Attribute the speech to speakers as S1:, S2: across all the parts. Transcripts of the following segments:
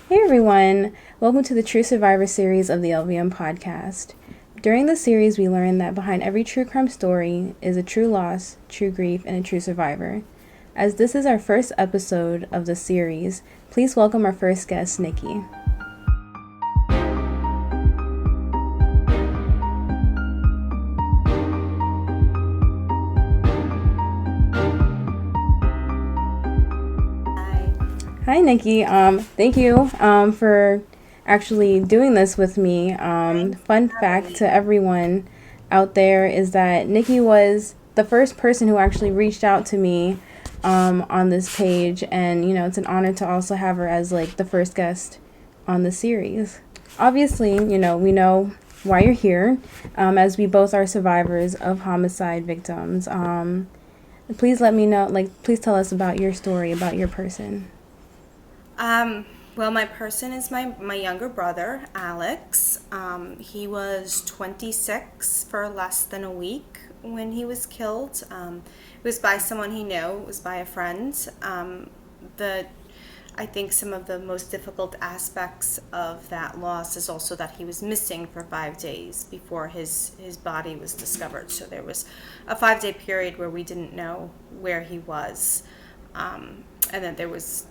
S1: Hey everyone, welcome to the True Survivor series of the LVM podcast. During the series, we learn that behind every true crime story is a true loss, true grief, and a true survivor. As this is our first episode of the series, please welcome our first guest, Niki. Hi, Niki. Thank you for actually doing this with me. Fun fact to everyone out there is that Niki was the first person who actually reached out to me on this page, and it's an honor to also have her as like the first guest on the series. Obviously, we know why you're here, as we both are survivors of homicide victims. Please let me know, please tell us about your story, about your person.
S2: Well, my person is my younger brother, Alex. He was 26 for less than a week when he was killed. It was by someone he knew. It was by a friend. I think some of the most difficult aspects of that loss is also that he was missing for 5 days before his body was discovered. So there was a 5-day period where we didn't know where he was. And then there was,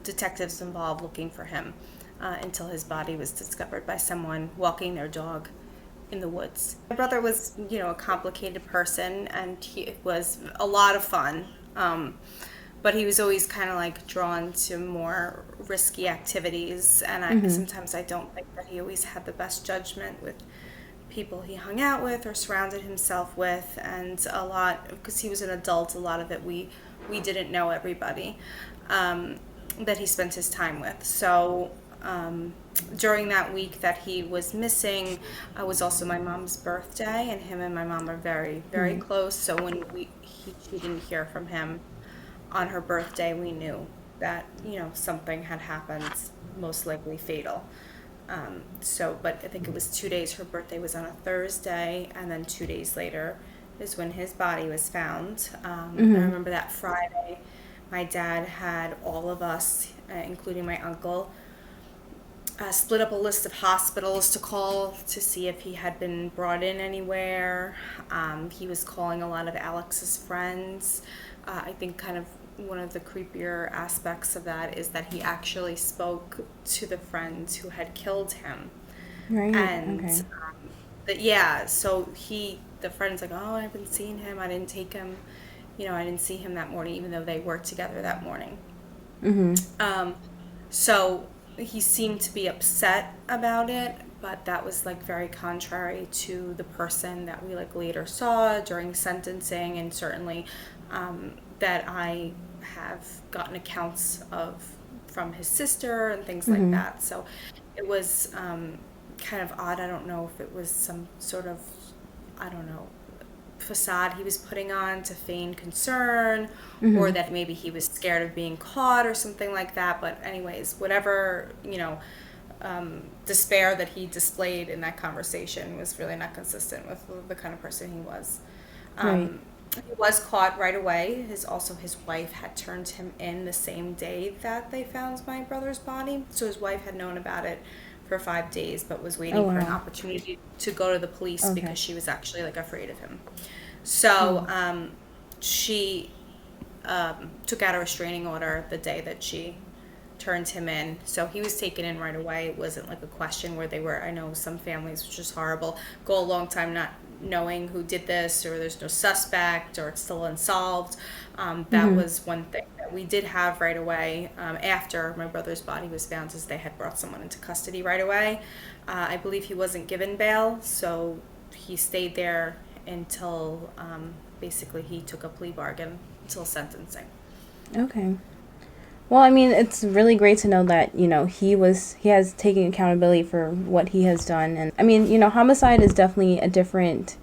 S2: detectives involved looking for him until his body was discovered by someone walking their dog in the woods. My brother was, a complicated person, and it was a lot of fun. But he was always kind of like drawn to more risky activities, and sometimes I don't think that he always had the best judgment with people he hung out with or surrounded himself with, and a lot, because he was an adult, a lot of it we didn't know everybody that he spent his time with. So during that week that he was missing, was also my mom's birthday, and him and my mom are very, very close. So when she didn't hear from him on her birthday, we knew that something had happened, most likely fatal. But I think it was 2 days. Her birthday was on a Thursday, and then 2 days later is when his body was found. I remember that Friday, my dad had all of us, including my uncle, split up a list of hospitals to call to see if he had been brought in anywhere. He was calling a lot of Alex's friends. I think kind of one of the creepier aspects of that is that he actually spoke to the friends who had killed him.
S1: Right.
S2: And
S1: Okay.
S2: so the friend's like, oh, I haven't seen him. I didn't take him. I didn't see him that morning, even though they worked together that morning. So he seemed to be upset about it, but that was like very contrary to the person that we like later saw during sentencing, and certainly that I have gotten accounts of from his sister and things like that. So it was kind of odd. I don't know if it was some sort of, I don't know, facade he was putting on to feign concern, or that maybe he was scared of being caught or something like that. But anyways, whatever, despair that he displayed in that conversation was really not consistent with the kind of person he was.
S1: Right.
S2: He was caught right away. His wife had turned him in the same day that they found my brother's body. So his wife had known about it for 5 days, but was waiting
S1: Oh,
S2: for an
S1: wow.
S2: opportunity to go to the police
S1: Okay.
S2: because she was actually like afraid of him. So she took out a restraining order the day that she turned him in. So he was taken in right away. It wasn't like a question where I know some families, which is horrible, go a long time not knowing who did this, or there's no suspect, or it's still unsolved. That was one thing that we did have right away after my brother's body was found, is they had brought someone into custody right away. I believe he wasn't given bail, so he stayed there until basically he took a plea bargain until sentencing.
S1: Okay. Well, I mean, it's really great to know that, he has taken accountability for what he has done. And I mean, homicide is definitely a different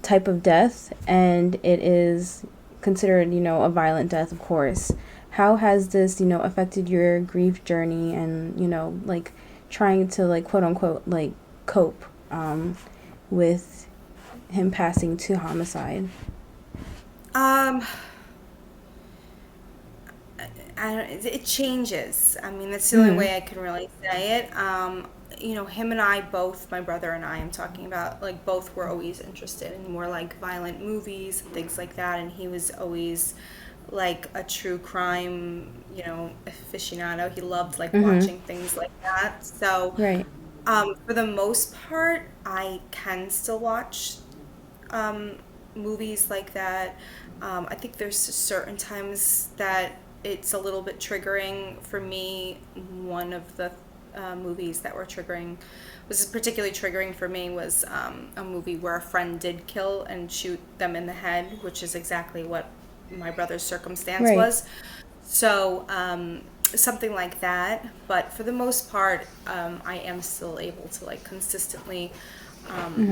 S1: type of death, and it is considered, a violent death, of course. How has this, affected your grief journey and, like trying to like quote unquote like cope with him passing to homicide?
S2: Um, it changes. I mean, that's the only way I can really say it. Him and I both, my brother and I, am talking about, like, both were always interested in more like violent movies and things like that, and he was always like a true crime, aficionado. He loved like watching things like that. So,
S1: Right.
S2: for the most part, I can still watch um, movies like that. I think there's certain times that it's a little bit triggering for me. One of the movies that was particularly triggering for me was a movie where a friend did kill and shoot them in the head, which is exactly what my brother's circumstance
S1: Right.
S2: was. So something like that. But for the most part, I am still able to like consistently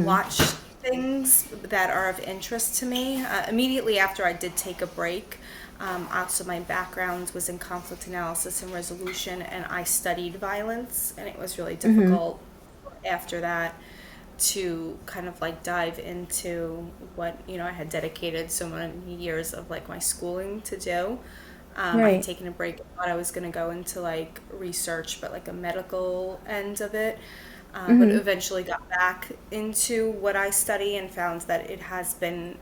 S2: watch things that are of interest to me. Immediately after I did take a break, also my background was in conflict analysis and resolution, and I studied violence, and it was really difficult after that to kind of like dive into what I had dedicated so many years of like my schooling to do. I had
S1: Right.
S2: taken a break. I thought I was going to go into like research, but like a medical end of it. But eventually got back into what I study and found that it has been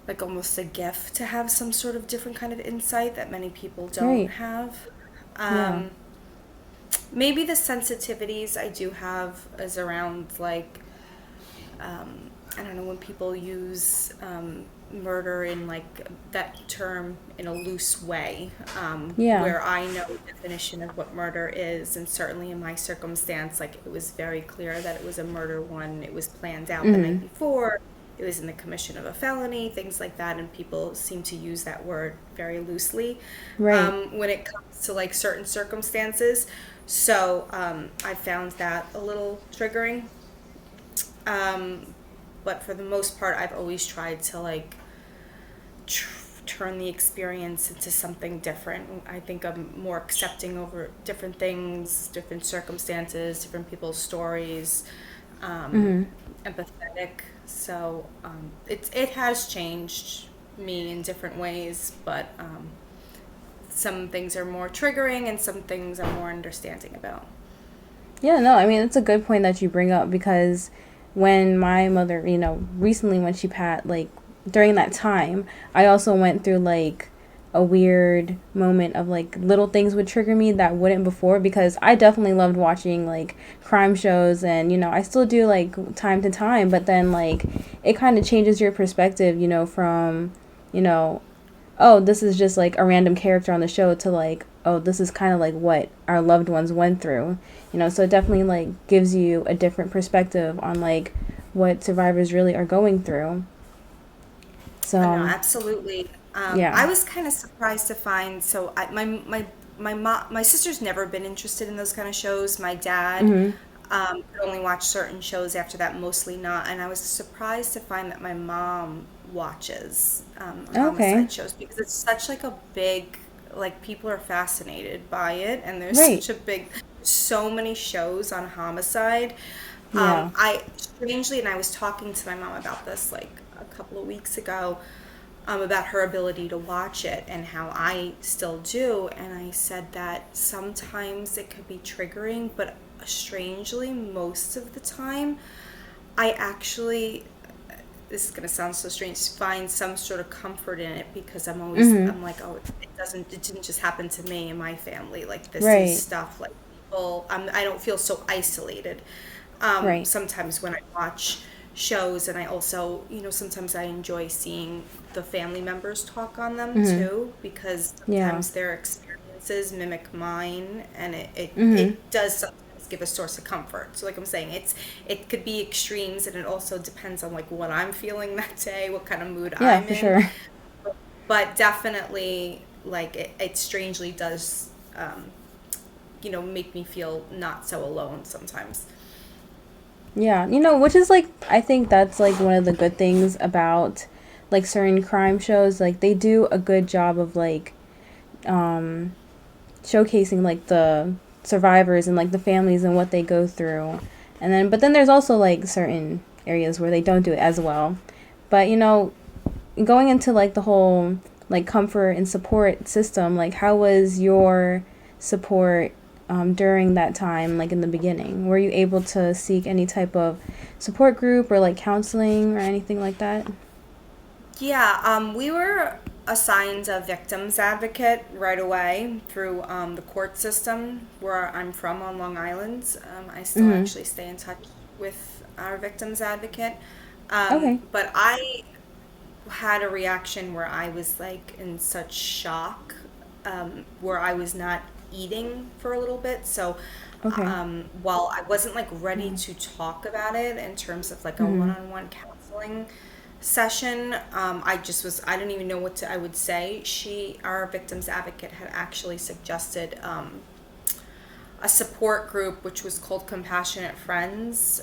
S2: like almost a gift to have some sort of different kind of insight that many people don't
S1: Right.
S2: have.
S1: Yeah.
S2: Um, Maybe the sensitivities I do have is around like I don't know, when people use murder in like that term in a loose way,
S1: Yeah.
S2: where I know the definition of what murder is, and certainly in my circumstance, like it was very clear that it was a murder one. It was planned out the night before. It was in the commission of a felony, things like that, and people seem to use that word very loosely
S1: Right.
S2: when it comes to like certain circumstances. So I found that a little triggering. But for the most part, I've always tried to like turn the experience into something different. I think I'm more accepting over different things, different circumstances, different people's stories, empathetic. So it has changed me in different ways, but some things are more triggering and some things I'm more understanding about.
S1: Yeah, no, I mean, it's a good point that you bring up because when my mother, recently when she passed, like during that time, I also went through like a weird moment of like little things would trigger me that wouldn't before because I definitely loved watching like crime shows and, I still do like time to time, but then like it kind of changes your perspective, from, you know, oh, this is just like a random character on the show to like, oh, this is kind of like what our loved ones went through, so it definitely like gives you a different perspective on like what survivors really are going through. So,
S2: No, absolutely. I
S1: yeah.
S2: was kind of surprised to find. So my sister's never been interested in those kind of shows. My dad could only watch certain shows after that, mostly not. And I was surprised to find that my mom watches
S1: Okay.
S2: homicide shows because it's such like a big, like people are fascinated by it, and there's
S1: Right.
S2: such a big, so many shows on homicide.
S1: Yeah.
S2: I strangely, and I was talking to my mom about this like a couple of weeks ago, about her ability to watch it and how I still do. And I said that sometimes it could be triggering, but strangely, most of the time, I actually, this is going to sound so strange, find some sort of comfort in it because I'm like, oh, it didn't just happen to me and my family. Like, this is
S1: Right.
S2: stuff like people, I don't feel so isolated
S1: Right.
S2: sometimes when I watch shows, and I also, sometimes I enjoy seeing the family members talk on them too, because
S1: Yeah.
S2: sometimes their experiences mimic mine, and it does sometimes give a source of comfort. So like I'm saying, it could be extremes, and it also depends on like what I'm feeling that day, what kind of mood
S1: Yeah,
S2: I'm
S1: for
S2: in.
S1: sure.
S2: But definitely, like it strangely does, make me feel not so alone sometimes.
S1: Yeah, which is like I think that's like one of the good things about like certain crime shows. Like they do a good job of like showcasing like the survivors and like the families and what they go through. And then but then there's also like certain areas where they don't do it as well. But going into like the whole like comfort and support system. Like, how was your support during that time, like in the beginning? Were you able to seek any type of support group or like counseling or anything like that?
S2: Yeah, we were assigned a victims advocate right away through the court system where I'm from on Long Island. I still
S1: Mm-hmm.
S2: actually stay in touch with our victims advocate.
S1: Okay.
S2: But I had a reaction where I was like in such shock, where I was not eating for a little bit. So,
S1: Okay.
S2: while I wasn't like ready to talk about it in terms of like a
S1: Mm-hmm.
S2: one-on-one counseling session, I didn't even know what I would say. Our victims advocate had actually suggested a support group which was called Compassionate Friends.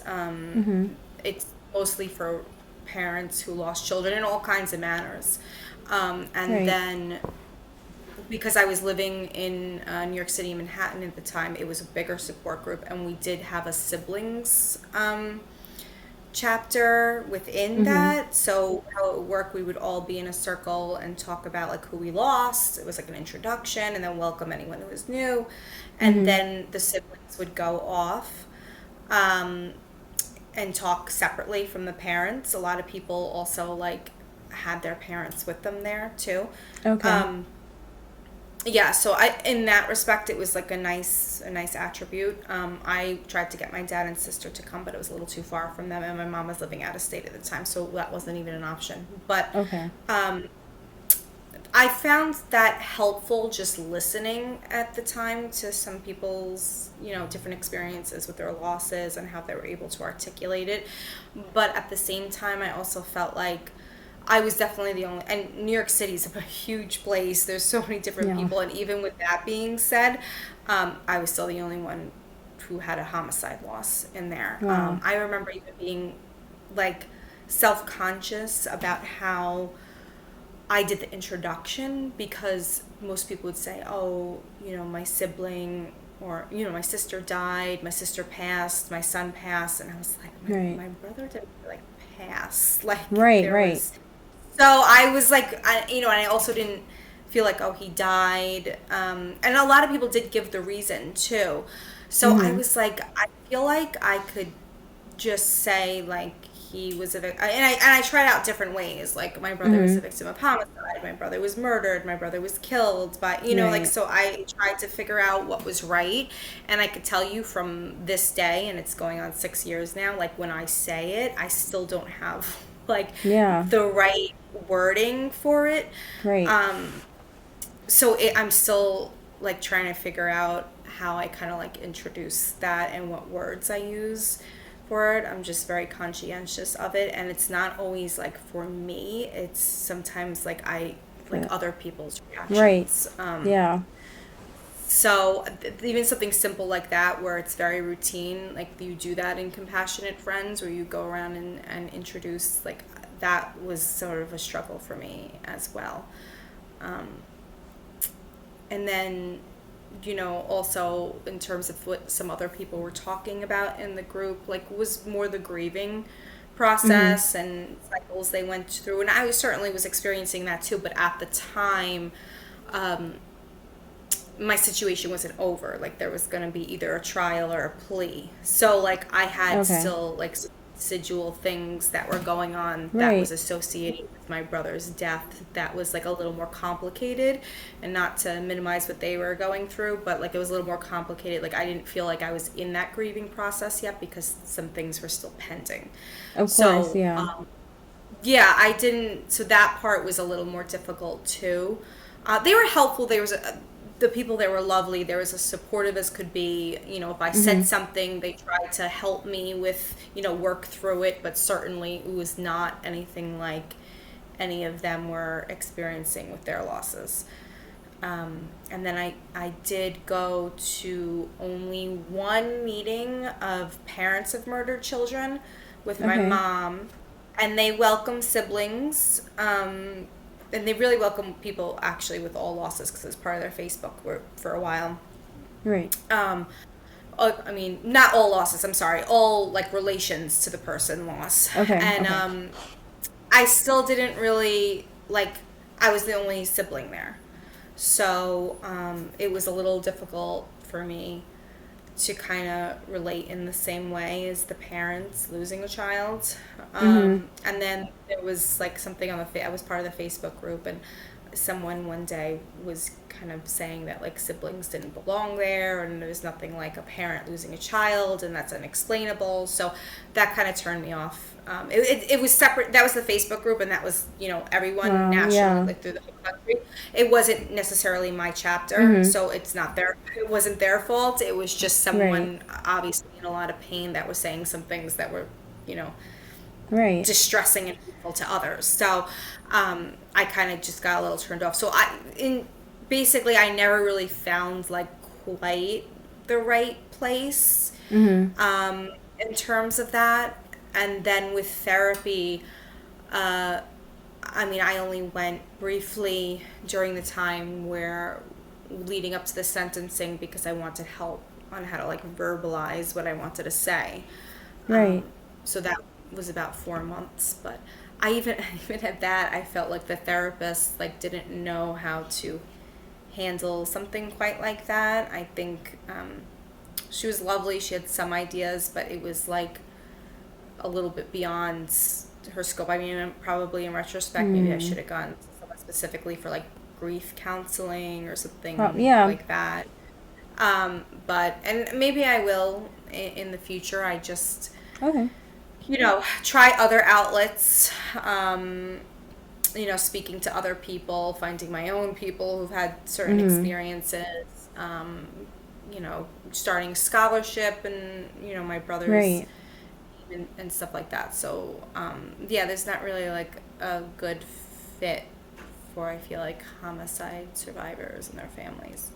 S1: Mm-hmm.
S2: It's mostly for parents who lost children in all kinds of manners. And
S1: Right.
S2: then because I was living in New York City, Manhattan at the time, it was a bigger support group, and we did have a siblings chapter within
S1: Mm-hmm.
S2: that. So how it would work, we would all be in a circle and talk about like who we lost. It was like an introduction, and then welcome anyone who was new, and
S1: Mm-hmm.
S2: then the siblings would go off. Um, and talk separately from the parents. A lot of people also like had their parents with them there too.
S1: Okay.
S2: Um, yeah, so in that respect, it was like a nice attribute. I tried to get my dad and sister to come, but it was a little too far from them, and my mom was living out of state at the time, so that wasn't even an option. But
S1: Okay.
S2: um, I found that helpful just listening at the time to some people's, different experiences with their losses and how they were able to articulate it. But at the same time, I also felt like I was definitely the only, and New York City is a huge place. There's so many different
S1: Yeah.
S2: people. And even with that being said, I was still the only one who had a homicide loss in there.
S1: Wow.
S2: I remember even being like self-conscious about how I did the introduction because most people would say, "Oh, my sibling or my sister died, my sister passed, my son passed," and I was like,
S1: Right.
S2: "My brother didn't like pass. Like
S1: Right.
S2: there
S1: Right.
S2: was." So I was like, and I also didn't feel like, oh, he died. And a lot of people did give the reason too. So I
S1: Mm-hmm.
S2: was like, I feel like I could just say like he was a victim, and I tried out different ways. Like my brother was a
S1: Mm-hmm.
S2: victim of homicide, my brother was murdered, my brother was killed. But like
S1: Right.
S2: so I tried to figure out what was right, and I could tell you from this day, and it's going on 6 years now. Like when I say it, I still don't have like
S1: Yeah.
S2: the right wording for it.
S1: Right.
S2: Um, so I'm still like trying to figure out how I kind of like introduce that and what words I use for it. I'm just very conscientious of it, and it's not always like for me. It's sometimes like I like
S1: For,
S2: other people's
S1: right.
S2: reactions.
S1: Yeah.
S2: So even something simple like that, where it's very routine, like you do that in Compassionate Friends, where you go around and introduce, like that was sort of a struggle for me as well. Um, and then also in terms of what some other people were talking about in the group, like was more the grieving
S1: Mm-hmm.
S2: process and cycles they went through, and certainly was experiencing that too, but at the time, um, my situation wasn't over. Like there was going to be either a trial or a plea, so like I had
S1: Okay.
S2: still like residual things that were going on that was
S1: Right.
S2: associated with my brother's death that was like a little more complicated, and not to minimize what they were going through, but like it was a little more complicated. Like I didn't feel like I was in that grieving process yet because some things were still pending.
S1: Of course.
S2: So
S1: Yeah.
S2: yeah, I didn't. So that part was a little more difficult too. They were helpful. The people there were lovely. They were as supportive as could be. If I
S1: Mm-hmm.
S2: said something, they tried to help me with, work through it. But certainly, it was not anything like any of them were experiencing with their losses. And then I did go to only one meeting of parents of murdered children with my
S1: Okay.
S2: mom, and they welcome siblings. And they really welcome people actually with all losses because it's part of their Facebook group for a while.
S1: Right.
S2: Um, I mean, not all losses, I'm sorry, all like relations to the person lost.
S1: Okay.
S2: And
S1: Okay.
S2: I still didn't really like. I was the only sibling there. So it was a little difficult for me to kind of relate in the same way as the parents losing a child.
S1: Mhm.
S2: And then there was like something on I was part of the Facebook group, and someone one day was kind of saying that like siblings didn't belong there, and there was nothing like a parent losing a child, and that's unexplainable. So that kind of turned me off. It was separate. That was the Facebook group, and that was, everyone
S1: Wow.
S2: nationally,
S1: Yeah.
S2: like through the whole country. It wasn't necessarily my chapter,
S1: Mhm.
S2: so it wasn't their fault. It was just
S1: Right.
S2: someone obviously in a lot of pain that was saying some things that were, you know,
S1: Right.
S2: distressing and painful to others. So I kind of just got a little turned off. So basically I never really found like quite the right place
S1: Mhm.
S2: in terms of that. And then with therapy, uh, I mean, I only went briefly during the time where leading up to the sentencing because I wanted help on how to like verbalize what I wanted to say.
S1: Right.
S2: So that was about 4 months, but I even even at that I felt like the therapist like didn't know how to handle something quite like that. I think she was lovely. She had some ideas, but it was like a little bit beyond her scope. I mean, probably in retrospect, maybe I should have gone to someone specifically for like grief counseling or something
S1: Yeah.
S2: like that. But and maybe I will in the future. I just
S1: Okay.
S2: try other outlets. Speaking to other people, finding my own people who've had certain
S1: Mhm.
S2: experiences. Starting scholarship and my brother's
S1: Right.
S2: and stuff like that. So yeah, there's not really like a good fit for I feel like homicide survivors and their families.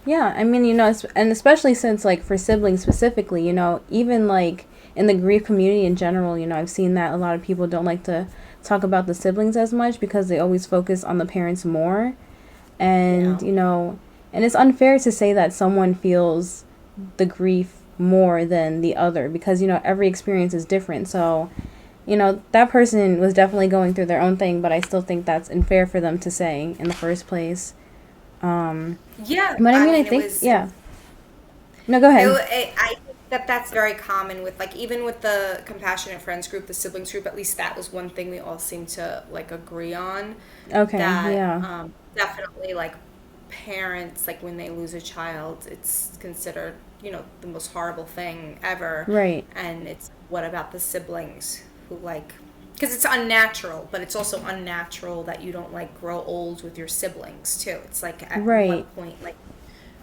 S1: Yeah, I mean, and especially since, like, for siblings specifically, even like in the grief community in general, I've seen that a lot of people don't like to talk about the siblings as much because they always focus on the parents more. And,
S2: Yeah.
S1: and it's unfair to say that someone feels the grief more than the other because, every experience is different. So, that person was definitely going through their own thing, but I still think that's unfair for them to say in the first place. Um,
S2: Yeah,
S1: but I
S2: I
S1: mean, I
S2: mean,
S1: think, yeah. No, go ahead.
S2: I think that that's very common with like even with the compassionate friends group, the siblings group. At least that was one thing we all seem to like agree on,
S1: Okay,
S2: that
S1: yeah.
S2: definitely like parents like when they lose a child, it's considered the most horrible thing ever,
S1: Right,
S2: and it's what about the siblings who like because it's unnatural, but it's also unnatural that you don't like grow old with your siblings too. It's like at
S1: right,
S2: what point like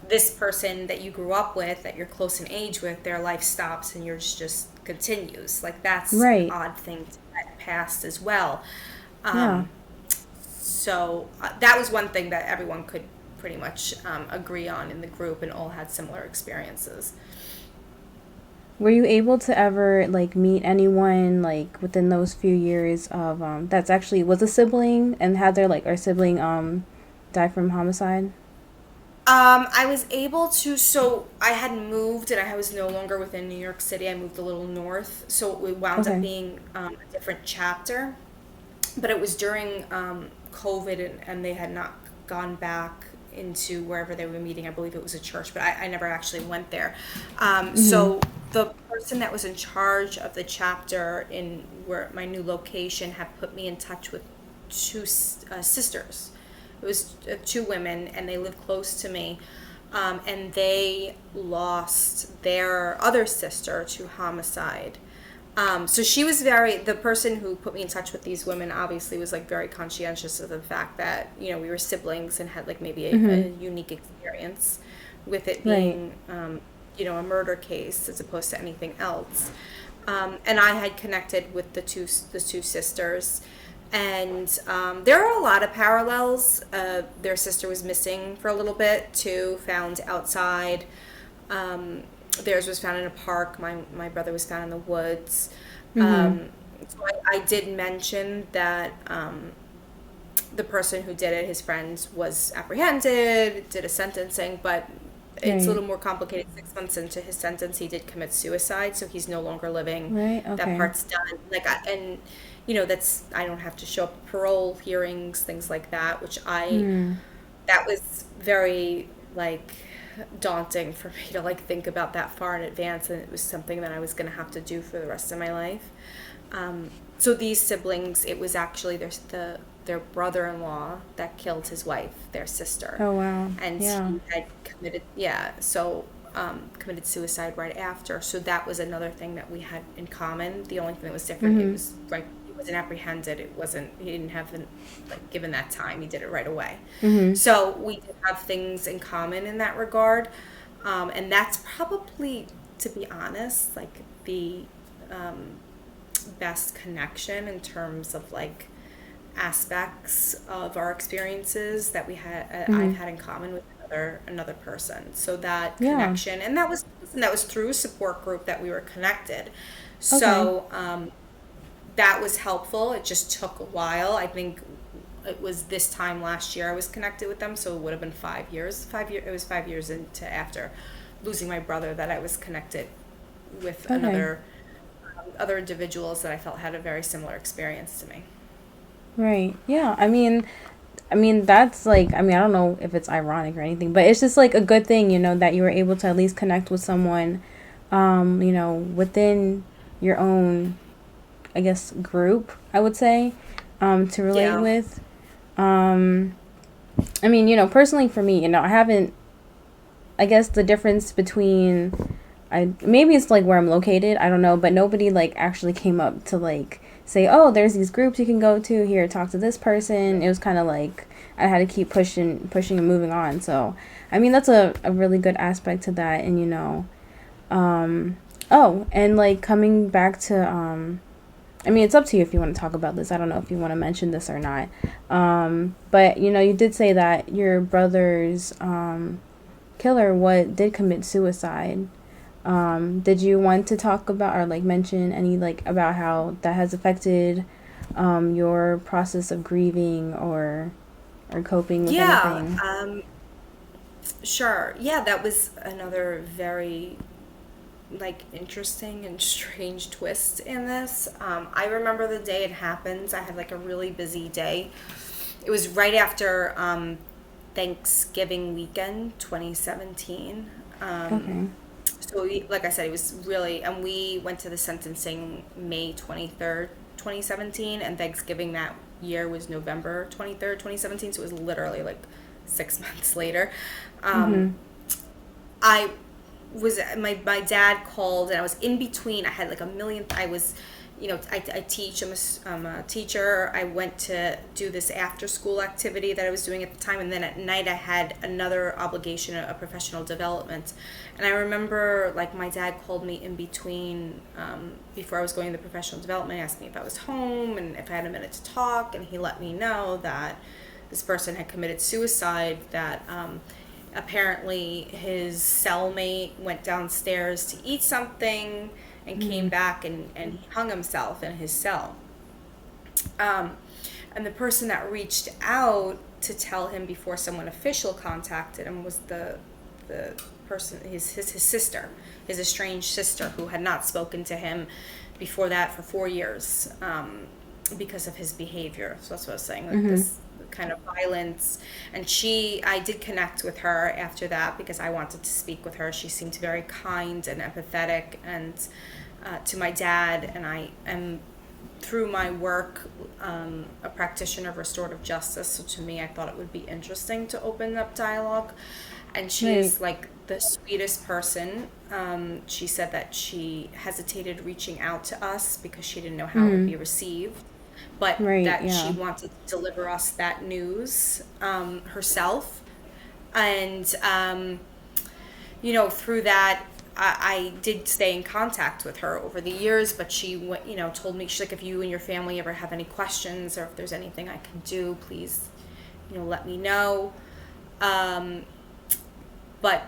S2: this person that you grew up with, that you're close in age with, their life stops and yours just continues. Like that's an
S1: right.
S2: odd thing to get past as well.
S1: Yeah.
S2: Um, so that was one thing that everyone could pretty much agree on in the group, and all had similar experiences.
S1: Were you able to ever like meet anyone like within those few years of that's actually was a sibling and had their like or sibling die from homicide?
S2: I was able to, so I had moved and I was no longer within New York City. I moved a little north, so it wound up
S1: Okay.
S2: being a different chapter. But it was during COVID, and they had not gone back into wherever they were meeting. I believe it was a church, but I never actually went there.
S1: Mhm.
S2: So the person that was in charge of the chapter in where my new location had put me in touch with two sisters. It was two women, and they lived close to me. And they lost their other sister to homicide. So she was the person who put me in touch with these women obviously was like very conscientious of the fact that, we were siblings and had like maybe a
S1: Mhm.
S2: unique experience with it
S1: Right.
S2: being, a murder case as opposed to anything else. And I had connected with the two sisters. And there are a lot of parallels. Their sister was missing for a little bit too, found outside. Um, Theirs was found in a park. My brother was found in the woods.
S1: Mhm.
S2: So I did mention that the person who did it, his friend, was apprehended, did a sentencing, but it's a
S1: Right.
S2: little more complicated. 6 months into his sentence, he did commit suicide, so he's no longer living.
S1: Right.
S2: That
S1: Okay.
S2: part's done. And that's, I don't have to show up at parole hearings, things like that, which
S1: Hmm.
S2: that was very like daunting for me to like think about that far in advance, and it was something that I was going to have to do for the rest of my life. So these siblings, it was actually their brother-in-law that killed his wife, their sister,
S1: Oh wow.
S2: and
S1: Yeah.
S2: he had committed suicide right after. So that was another thing that we had in common. The only thing that was different, it
S1: Mhm.
S2: was right. He wasn't apprehended. It wasn't. He didn't have given that time. He did it right away.
S1: Mhm.
S2: So we did have things in common in that regard, and that's probably, to be honest, like the best connection in terms of like aspects of our experiences that I've
S1: Mhm.
S2: had in common with another person. So that
S1: Yeah.
S2: connection, and that was through a support group that we were connected.
S1: Okay.
S2: So that was helpful. It just took a while. I think it was this time last year I was connected with them, so it would have been 5 years. It was 5 years into after losing my brother that I was connected with
S1: Okay.
S2: other individuals that I felt had a very similar experience to me.
S1: Right. Yeah. I mean that's like, I mean, I don't know if it's ironic or anything, but it's just like a good thing, that you were able to at least connect with someone within your own, I guess, group, I would say, to relate
S2: Yeah.
S1: with. Um I mean, personally for me, I haven't, I guess the difference between, I maybe it's like where I'm located, I don't know, but nobody like actually came up to like say, "Oh, there's these groups you can go to here, talk to this person." It was kind of like I had to keep pushing and moving on. So, I mean, that's a really good aspect to that. And oh, and like coming back to I mean, it's up to you if you want to talk about this. I don't know if you want to mention this or not. But you did say that your brother's killer what did commit suicide. Did you want to talk about or like mention any like about how that has affected your process of grieving or coping with
S2: Yeah,
S1: anything?
S2: sure. Yeah, that was another very like interesting and strange twist in this. I remember the day it happened. I had like a really busy day. It was right after Thanksgiving weekend 2017.
S1: Okay.
S2: So like I said, it was really, and we went to the sentencing May 23rd, 2017, and Thanksgiving that year was November 23rd, 2017. So it was literally like 6 months later. Um,
S1: Mhm.
S2: I my dad called, and I was in between. I had like a million. I was, I teach. I'm a teacher. I went to do this after school activity that I was doing at the time, and then at night I had another obligation, a professional development. And I remember like my dad called me in between, before I was going to the professional development, asked me if I was home and if I had a minute to talk, and he let me know that this person had committed suicide. That apparently his cellmate went downstairs to eat something and came back, and he hung himself in his cell. Um, and the person that reached out to tell him before someone official contacted him was the person, his sister, his estranged sister, who had not spoken to him before that for 4 years, because of his behavior. So that's what I was saying, like
S1: Mhm.
S2: this kind of violence. And I did connect with her after that because I wanted to speak with her. She seemed very kind and empathetic, and to my dad. And I am, through my work, a practitioner of restorative justice. So to me, I thought it would be interesting to open up dialogue. And she
S1: Right.
S2: is like the sweetest person. She said that she hesitated reaching out to us because she didn't know how it would
S1: Mhm.
S2: be received, but
S1: Right.
S2: that she
S1: Yeah.
S2: wanted to deliver us that news herself. And, through that, I did stay in contact with her over the years, but she went, told me, she's like, if you and your family ever have any questions or if there's anything I can do, please, let me know. Um, but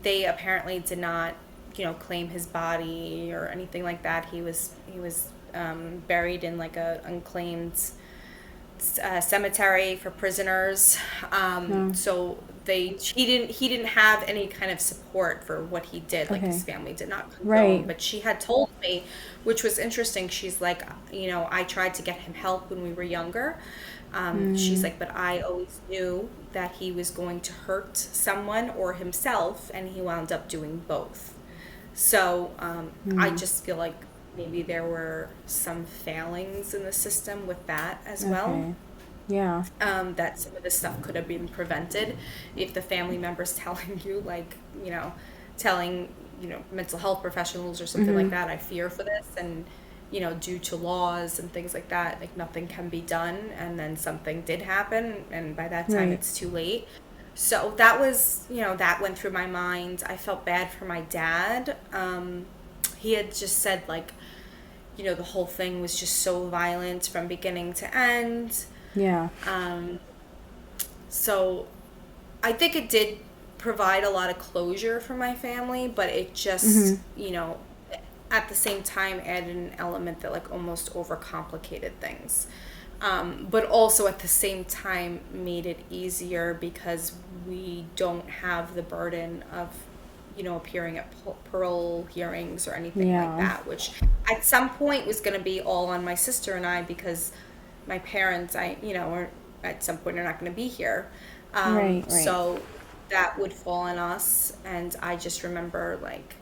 S2: they apparently did not, claim his body or anything like that. He was buried in like a unclaimed cemetery for prisoners.
S1: No.
S2: So he didn't have any kind of support for what he did. Like his
S1: Okay.
S2: family did not condone.
S1: Right.
S2: But she had told me, which was interesting. She's like, I tried to get him help when we were younger. She's
S1: Mm.
S2: like, but I always knew that he was going to hurt someone or himself, and he wound up doing both. So I
S1: Mm.
S2: just feel like maybe there were some failings in the system with that as well.
S1: Okay. Yeah.
S2: That some of this stuff could have been prevented if the family members telling you, like, telling, mental health professionals or something like
S1: Mhm.
S2: that, I fear for this, and, due to laws and things like that, like nothing can be done, and then something did happen, and by that time
S1: Right.
S2: it's too late. So that was, that went through my mind. I felt bad for my dad. He had just said, like, the whole thing was just so violent from beginning to end.
S1: Yeah.
S2: Um, so I think it did provide a lot of closure for my family, but it just,
S1: Mhm.
S2: at the same time added an element that like almost overcomplicated things. But also at the same time made it easier because we don't have the burden of, appearing at parole hearings or anything like
S1: Yeah.
S2: that, which at some point was going to be all on my sister and I because my parents, are at some point are not going to be here.
S1: Right. Right.
S2: So that would fall on us. And I just remember like,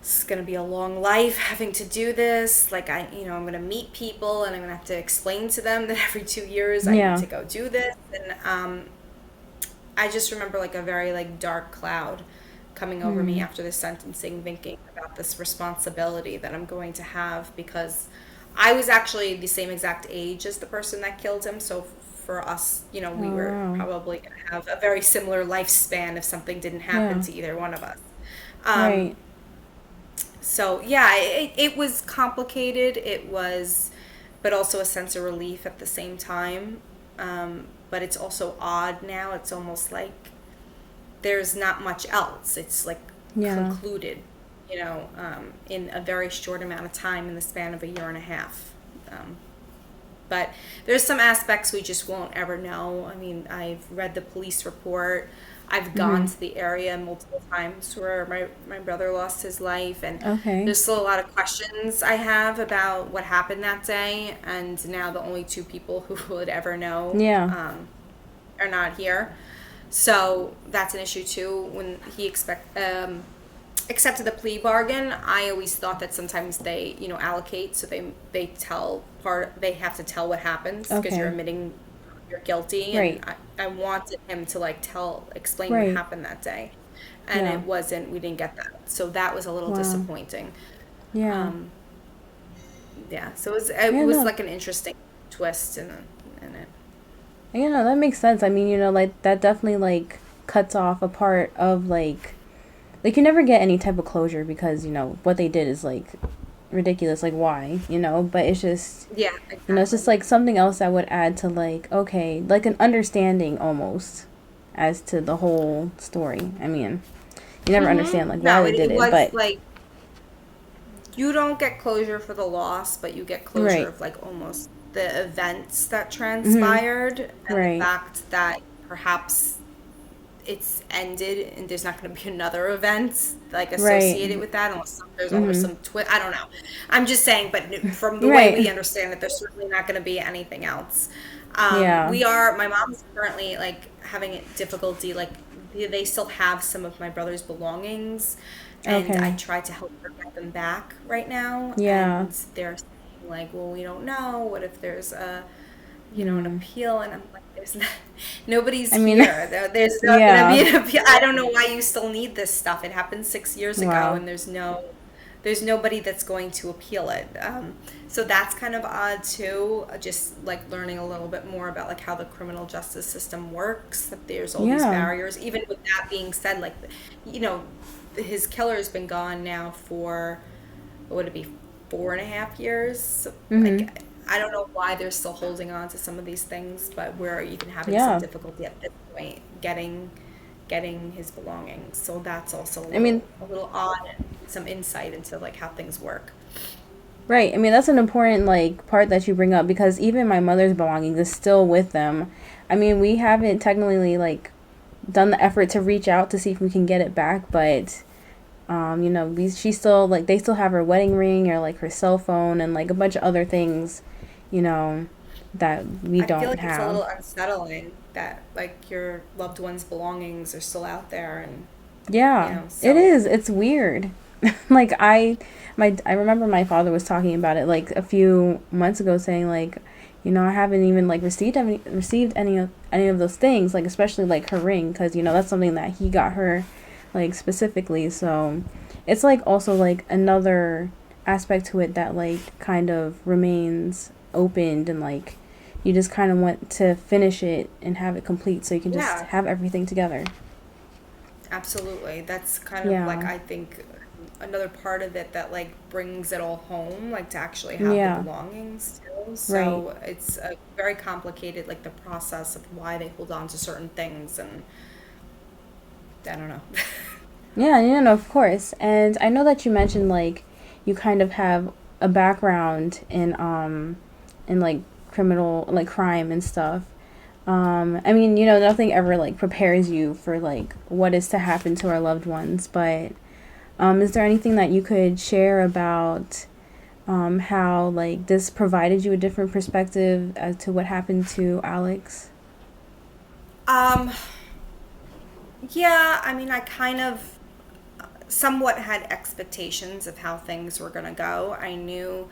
S2: it's going to be a long life having to do this. Like I'm going to meet people and I'm going to have to explain to them that every 2 years I need
S1: Yeah.
S2: to go do this. And I just remember like a very like dark cloud coming over me
S1: Mm.
S2: after the sentencing, thinking about this responsibility that I'm going to have because I was actually the same exact age as the person that killed him. So for us, we
S1: Oh
S2: were
S1: wow.
S2: probably going to have a very similar lifespan if something didn't happen
S1: Yeah.
S2: to either one of us. Um,
S1: Right.
S2: so yeah, it was complicated. It was, but also a sense of relief at the same time. But it's also odd now. It's almost like there's not much else. It's like
S1: Yeah.
S2: concluded, in a very short amount of time in the span of a year and a half. Um, but there's some aspects we just won't ever know. I mean, I've read the police report. I've gone
S1: Mhm.
S2: to the area multiple times where my brother lost his life, and
S1: Okay.
S2: there's still a lot of questions I have about what happened that day. And now the only two people who would ever know
S1: Yeah.
S2: are not here. So that's an issue too. When he accepted the plea bargain, I always thought that sometimes they, allocate, so they have to tell what happens because you're
S1: Okay.
S2: admitting you're guilty, and
S1: Right.
S2: I wanted him to like explain what
S1: Right.
S2: happened that day, and
S1: Yeah.
S2: it wasn't. We didn't get that, so that was a little
S1: Wow.
S2: disappointing.
S1: Yeah.
S2: Um, yeah, so it
S1: Yeah.
S2: was
S1: No.
S2: like an interesting twist in it.
S1: You know, that makes sense. I mean, like that definitely like cuts off a part of like you never get any type of closure because, what they did is like ridiculous. Like why? But it's just,
S2: Yeah,
S1: it's just
S2: exactly.
S1: like something else that would add to like, okay, like an understanding almost as to the whole story. I mean, you never understand like why
S2: No,
S1: they did
S2: it
S1: it,
S2: was
S1: but
S2: like you don't get closure for the loss, but you get closure
S1: right.
S2: of like almost the events that
S1: Mhm.
S2: transpired and the
S1: Right.
S2: fact that perhaps it's ended and there's not going to be another event like
S1: Right.
S2: associated with that unless there's almost
S1: Mhm.
S2: some I don't know. I'm just saying, but from the way
S1: Right.
S2: we understand it, there's certainly not going to be anything else.
S1: Yeah.
S2: My mom's currently like having difficulty, like they still have some of my brother's belongings, and I
S1: Okay.
S2: tried to help her get them back right now,
S1: Yeah.
S2: and they're saying like, well, we don't know. What if there's an
S1: Hmm.
S2: appeal? And I'm like, there's not, nobody's
S1: I mean,
S2: here. There's not gonna
S1: yeah.
S2: be an appeal. I don't know why you still need this stuff. It happened 6 years ago,
S1: Wow.
S2: and there's nobody that's going to appeal it. So that's kind of odd too. Just like learning a little bit more about like how the criminal justice system works. That there's all these
S1: Yeah.
S2: barriers. Even with that being said, like, you know, his killer's been gone now for what would it be, 4.5 years? So,
S1: Mhm.
S2: like, I don't know why they're still holding on to some of these things, but we're even having some
S1: Yeah.
S2: difficulty at this point getting his belongings. So that's also
S1: I mean,
S2: a little odd, and some insight into like how things work.
S1: right. I mean, that's an important like part that you bring up because even my mother's belongings is still with them. I mean, we haven't technically like done the effort to reach out to see if we can get it back, but she still, like, they still have her wedding ring or like her cell phone and like a bunch of other things, you know, that we
S2: I feel
S1: don't
S2: like it's a
S1: have.
S2: little unsettling that like your loved one's belongings are still out there, and
S1: Yeah, it
S2: so
S1: is. It's weird. Like I remember my father was talking about it like a few months ago, saying like, I haven't even like received any of those things, like especially like her ring, because that's something that he got her, like specifically. So it's like also like another aspect to it that like kind of remains opened, and like you just kind of want to finish it and have it complete so you can just
S2: yeah,
S1: have everything together.
S2: absolutely. That's kind of like
S1: Yeah.
S2: I think another part of it that like brings it all home, like to actually have the
S1: Yeah.
S2: belongings too.
S1: Right.
S2: So it's a very complicated, like the process of why they hold on to certain things, and I don't know.
S1: Yeah, yeah, no, of course. And I know that you mentioned like you kind of have a background in like criminal, like crime and stuff. I mean, nothing ever like prepares you for like what is to happen to our loved ones, but is there anything that you could share about how like this provided you a different perspective as to what happened to Alex?
S2: Um, yeah, I mean, I kind of somewhat had expectations of how things were going to go. I knew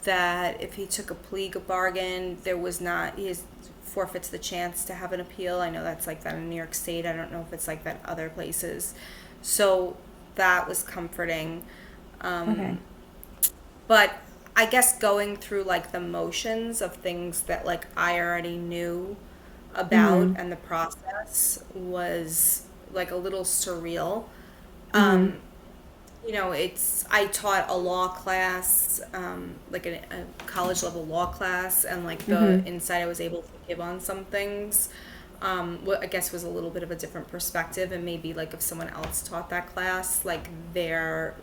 S2: that if he took a plea bargain, there was not, he forfeits the chance to have an appeal. I know that's like that in New York State. I don't know if it's like that other places. So that was comforting.
S1: Okay.
S2: But I guess going through like the motions of things that like I already knew about
S1: Mhm.
S2: and the process was like a little surreal.
S1: Mhm.
S2: I taught a law class, like a college level law class, and like the
S1: Mhm.
S2: insight I was able to give on some things, what I guess was a little bit of a different perspective, and maybe like if someone else taught that class, like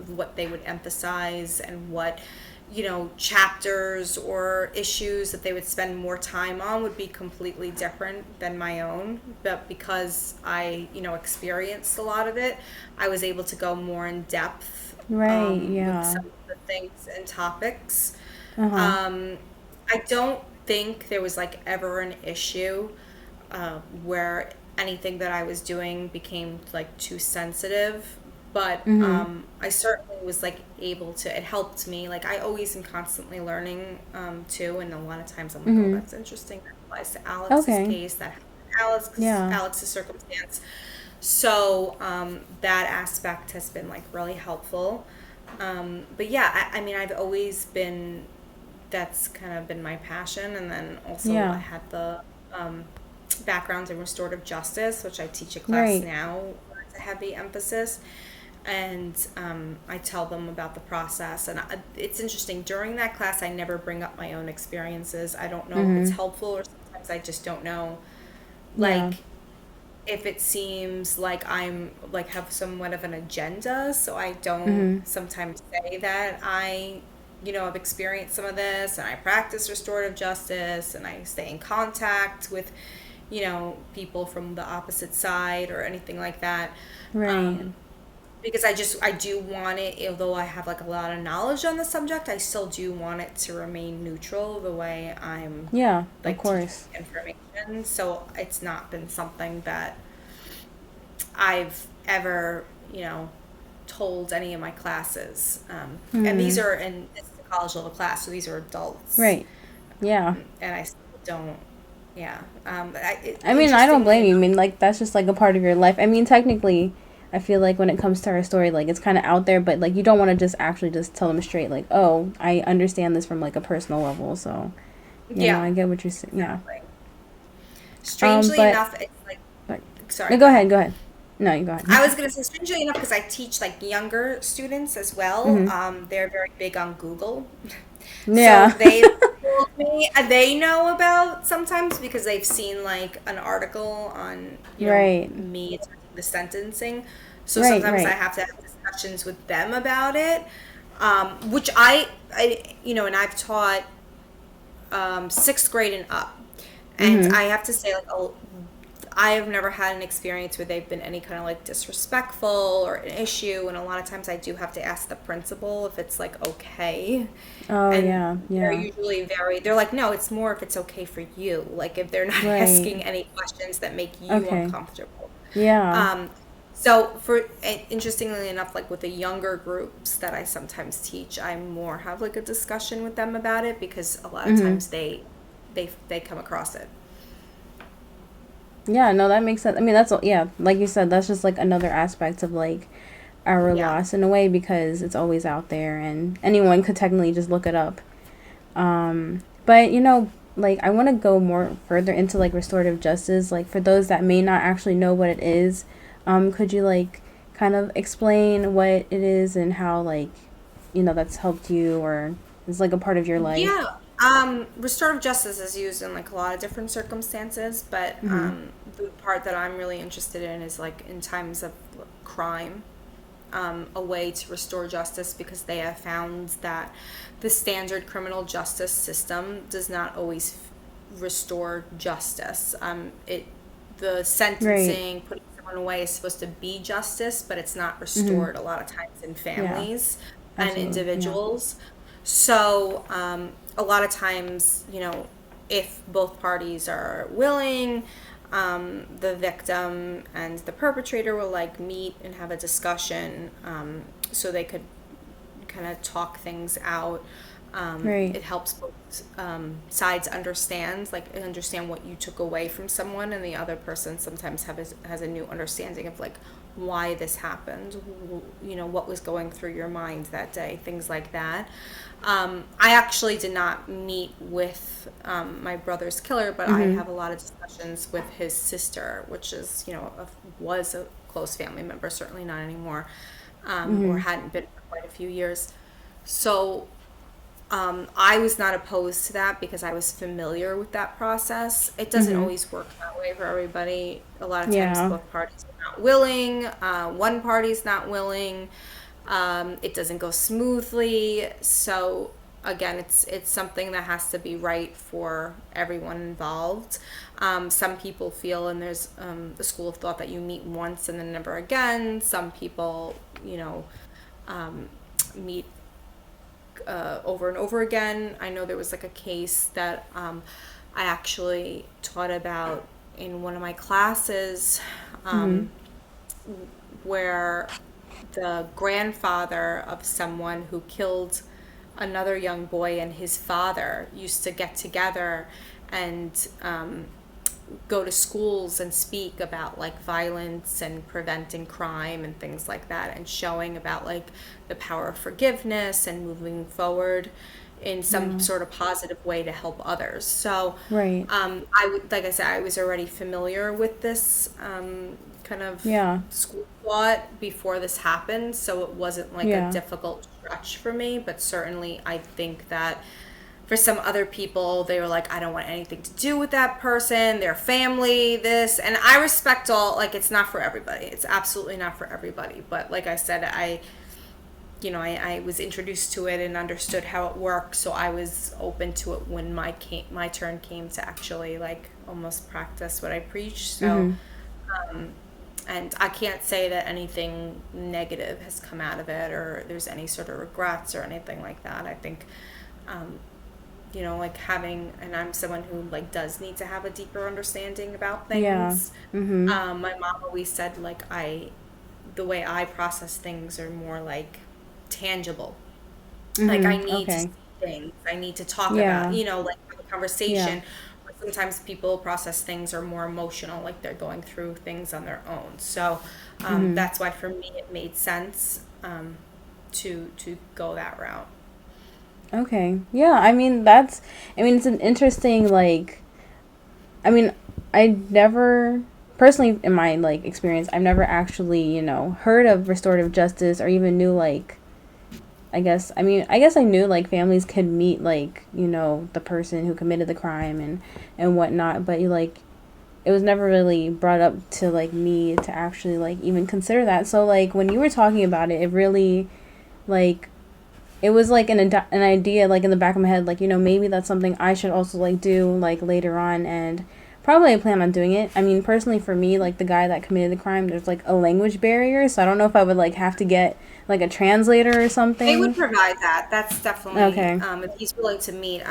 S2: what they would emphasize and what chapters or issues that they would spend more time on would be completely different than my own. But because I, experienced a lot of it, I was able to go more in depth
S1: Right.
S2: with
S1: Yeah.
S2: some of the things and topics.
S1: Uh-huh.
S2: Um, I don't think there was like ever an issue where anything that I was doing became like too sensitive. But
S1: Mhm.
S2: I certainly was like able to. It helped me. Like I always am constantly learning too, and a lot of times I'm like, oh,
S1: Mhm.
S2: that's interesting. That applies to Alex's
S1: Okay.
S2: case. That happened to
S1: Yeah.
S2: Alex's circumstance. So that aspect has been like really helpful. But yeah, I mean, I've always been. That's kind of been my passion, and then also I
S1: Yeah.
S2: had the um, background in restorative justice, which I teach a class
S1: Right.
S2: now where it's a heavy emphasis. And I tell them about the process. And it's interesting, during that class, I never bring up my own experiences. I don't know if it's
S1: Mhm.
S2: helpful, or sometimes I just don't know,
S1: Yeah.
S2: like, if it seems like I'm, like, have somewhat of an agenda. So I don't
S1: Mhm.
S2: sometimes say that have experienced some of this, and I practice restorative justice, and I stay in contact with, people from the opposite side or anything like that.
S1: Right.
S2: Um, because I do want it, although I have like a lot of knowledge on the subject, I still do want it to remain neutral the way I'm
S1: Yeah. Of
S2: like teaching
S1: course.
S2: information. So it's not been something that I've ever, told any of my classes. And these
S1: Mhm.
S2: are in it's a college level class, so these are adults,
S1: Right. Yeah.
S2: and I still don't. Yeah.
S1: I mean, I don't
S2: Interestingly
S1: blame you. I
S2: enough,
S1: mean, like that's just like a part of your life. I mean, technically, I feel like when it comes to our story, like it's kind of out there, but like you don't want to just actually just tell them straight, like, oh, I understand this from like a personal level. So,
S2: yeah,
S1: I get what you're saying. Yeah.
S2: exactly. Strangely
S1: But
S2: enough, it's like,
S1: but
S2: sorry,
S1: no,
S2: go
S1: go
S2: ahead.
S1: ahead. Go ahead. No, you go ahead.
S2: I was gonna say, strangely enough, because I teach like younger students as well.
S1: Mhm.
S2: They're very big on Google, so
S1: Yeah.
S2: they told me they know about sometimes because they've seen like an article on
S1: Right.
S2: me attending the sentencing. So
S1: Right.
S2: sometimes I
S1: Right.
S2: have to have discussions with them about it, which and I've taught sixth grade and up, and
S1: Mhm.
S2: I have to say like I have never had an experience where they've been any kind of like disrespectful or an issue, and a lot of times I do have to ask the principal if it's like okay.
S1: Oh,
S2: And
S1: yeah,
S2: they're
S1: yeah.
S2: usually they're like, no, it's more if it's okay for you. Like if they're not
S1: Right.
S2: asking any questions that make you
S1: Okay.
S2: uncomfortable.
S1: Yeah.
S2: Um, so interestingly enough, like with the younger groups that I sometimes teach, I more have like a discussion with them about it because a lot of
S1: Mm-hmm.
S2: times they come across it.
S1: Yeah, no, that makes sense. I mean, yeah, like you said, that's just like another aspect of like our
S2: Yeah.
S1: loss in a way because it's always out there and anyone could technically just look it up. But like I want to go more further into like restorative justice. Like for those that may not actually know what it is, could you like kind of explain what it is and how like that's helped you or is like a part of your life?
S2: Yeah. Restorative justice is used in like a lot of different circumstances, but
S1: Mm-hmm.
S2: the part that I'm really interested in is like in times of crime, a way to restore justice because they have found that the standard criminal justice system does not always restore justice. The
S1: Right.
S2: sentencing, putting someone away is supposed to be justice, but it's not
S1: Mm-hmm.
S2: restored a lot of times in
S1: Yeah.
S2: families and
S1: Absolutely. Yeah.
S2: individuals. So, a lot of times, if both parties are willing, the victim and the perpetrator will like meet and have a discussion, so they could kind of talk things out.
S1: Right.
S2: It helps both sides understand what you took away from someone, and the other person sometimes has a new understanding of like why this happened, what was going through your mind that day, things like that. I actually did not meet with my brother's killer, but I
S1: Mm-hmm.
S2: have a lot of discussions with his sister, which is, was a close family member, certainly not anymore, or
S1: Mm-hmm.
S2: hadn't been for quite a few years. So I was not opposed to that because I was familiar with that process. It doesn't
S1: Mm-hmm.
S2: always work that way for everybody. A lot of times,
S1: Yeah.
S2: both parties are not willing. One party's not willing. It doesn't go smoothly. So again, it's something that has to be right for everyone involved. Some people feel, and there's a school of thought that you meet once and then never again. Some people, meet over and over again. I know there was like a case that I actually taught about in one of my classes,
S1: Mm-hmm.
S2: um, where the grandfather of someone who killed another young boy and his father used to get together and go to schools and speak about like violence and preventing crime and things like that, and showing about like the power of forgiveness and moving forward in some
S1: Yeah.
S2: sort of positive way to help others. So
S1: Right.
S2: like I said, I was already familiar with this kind of
S1: Yeah.
S2: school thought before this happened, so it wasn't like a
S1: Yeah.
S2: difficult stretch for me. But certainly, I think that for some other people, they were like, I don't want anything to do with that person, their family, this. And I respect all, like, it's not for everybody. It's absolutely not for everybody. But like I said, I was introduced to it and understood how it works. So I was open to it when my turn came to actually, like, almost practice what I preach. So,
S1: Mm-hmm.
S2: and I can't say that anything negative has come out of it or there's any sort of regrets or anything like that. I think, um, like having, and I'm someone who like does need to have a deeper understanding about
S1: Yeah.
S2: things.
S1: Mm-hmm.
S2: My mom always said like the way I process things are more like tangible. Like I
S1: Mm-hmm.
S2: need to see
S1: Okay.
S2: things. I need to talk about,
S1: Yeah.
S2: like have a
S1: Yeah.
S2: conversation. But sometimes people process things are more emotional, like they're going through things on their own. So
S1: Mm-hmm.
S2: that's why for me it made sense to go that route.
S1: Okay. Yeah. I mean, it's an interesting, like, I mean, I never, personally, in my, like, experience, I've never actually, heard of restorative justice or even knew, like, I guess I knew, like, families could meet, like, the person who committed the crime and whatnot, but, like, it was never really brought up to, like, me to actually, like, even consider that. So, like, when you were talking about it, it really, like, it was like an idea like in the back of my head like maybe that's something I should also like do like later on and probably I plan on doing it. I mean, personally for me, like the guy that committed the crime, there's like a language barrier, so I don't know if I would like have to get like a translator or
S2: They would
S1: something.
S2: provide that. That's definitely,
S1: Okay.
S2: if he's willing to meet,